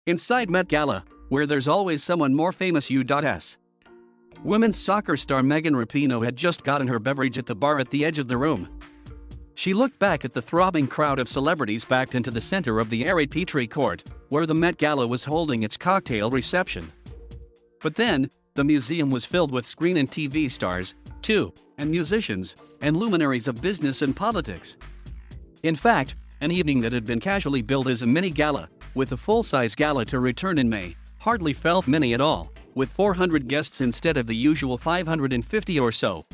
Inside Met Gala, where there's always someone more famousU.S. Women's soccer star Megan Rapinoe had just gotten her beverage at the bar at the edge of the room. She looked back at the throbbing crowd of celebrities packed into the center of the airy Petrie Court, where the Met Gala was holding its cocktail reception. But then, the museum was filled with screen and TV stars, too, and musicians, and luminaries of business and politics. In fact, an evening that had been casually billed as a mini gala, with a full-size gala to return in May, hardly felt mini at all, with 400 guests instead of the usual 550 or so.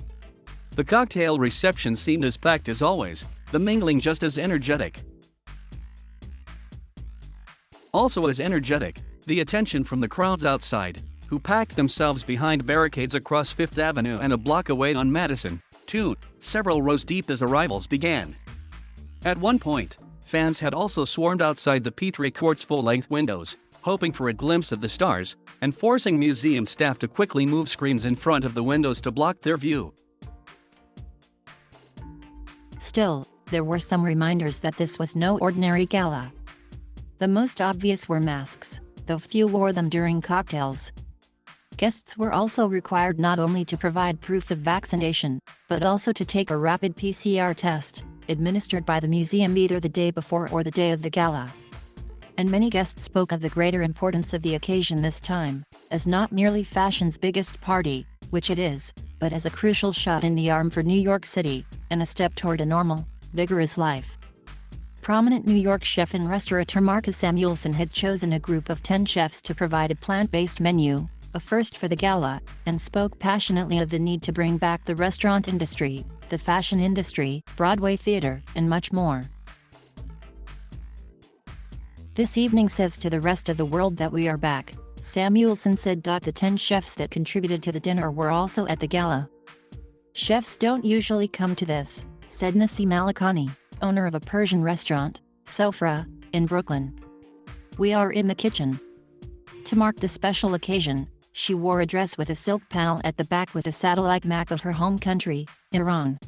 The cocktail reception seemed as packed as always, the mingling just as energetic. Also as energetic, the attention from the crowds outside, who packed themselves behind barricades across Fifth Avenue and a block away on Madison, too, several rows deep as arrivals began. At one point, fans had also swarmed outside the Petrie Court's full-length windows, hoping for a glimpse of the stars, and forcing museum staff to quickly move screens in front of the windows to block their view. Still, there were some reminders that this was no ordinary gala. The most obvious were masks, though few wore them during cocktails. Guests were also required not only to provide proof of vaccination, but also to take a rapid PCR test, administered by the museum either the day before or the day of the gala. And many guests spoke of the greater importance of the occasion this time, as not merely fashion's biggest party, which it is, but as a crucial shot in the arm for New York City, and a step toward a normal, vigorous life. Prominent New York chef and restaurateur Marcus Samuelsson had chosen a group of 10 chefs to provide a plant-based menu, a first for the gala, and spoke passionately of the need to bring back the restaurant industry, the fashion industry, Broadway theater, and much more. "This evening says to the rest of the world that we are back," Samuelsson said. The 10 chefs that contributed to the dinner were also at the gala. "Chefs don't usually come to this," said Nassim Alikani, owner of a Persian restaurant, Sofra, in Brooklyn. "We are in the kitchen." To mark the special occasion, she wore a dress with a silk panel at the back with a satellite map of her home country, Iran.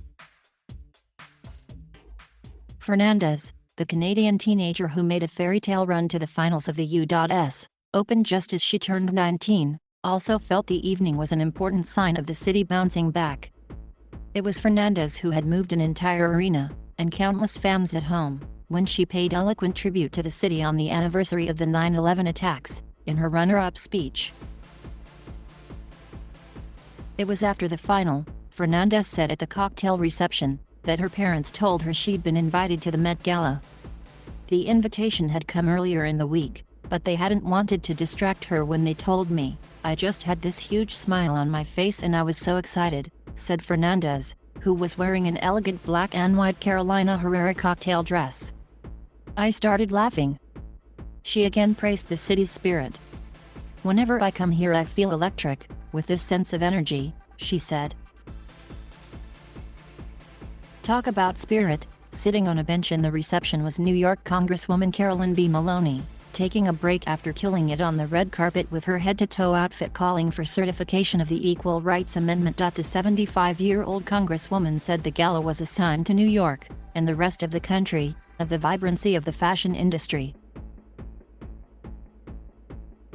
Fernandez, the Canadian teenager who made a fairy tale run to the finals of the U.S. Open just as she turned 19, also felt the evening was an important sign of the city bouncing back. It was Fernandez who had moved an entire arena, and countless fans at home, when she paid eloquent tribute to the city on the anniversary of the 9/11 attacks, in her runner-up speech. It was after the final, Fernandez said at the cocktail reception, that her parents told her she'd been invited to the Met Gala. The invitation had come earlier in the week, but they hadn't wanted to distract her when they told me. "I just had this huge smile on my face and I was so excited," said Fernandez, who was wearing an elegant black and white Carolina Herrera cocktail dress. "I started laughing." She again praised the city's spirit. "Whenever I come here I feel electric, with this sense of energy," she said. Talk about spirit. Sitting on a bench in the reception was New York Congresswoman Carolyn B. Maloney, taking a break after killing it on the red carpet with her head-to-toe outfit calling for certification of the Equal Rights Amendment. The 75-year-old Congresswoman said the gala was a sign to New York, and the rest of the country, of the vibrancy of the fashion industry.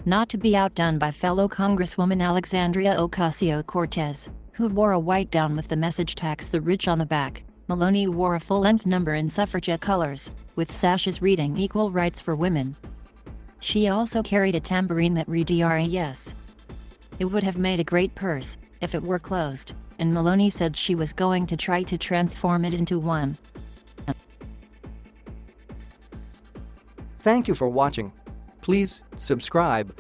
Not to be outdone by fellow Congresswoman Alexandria Ocasio-Cortez, who wore a white gown with the message "Tax the Rich" on the back, Maloney wore a full-length number in suffragette colors, with sashes reading "Equal Rights for Women." She also carried a tambourine that read "DRAS." It would have made a great purse, if it were closed, and Maloney said she was going to try to transform it into one. Thank you for watching. Please subscribe.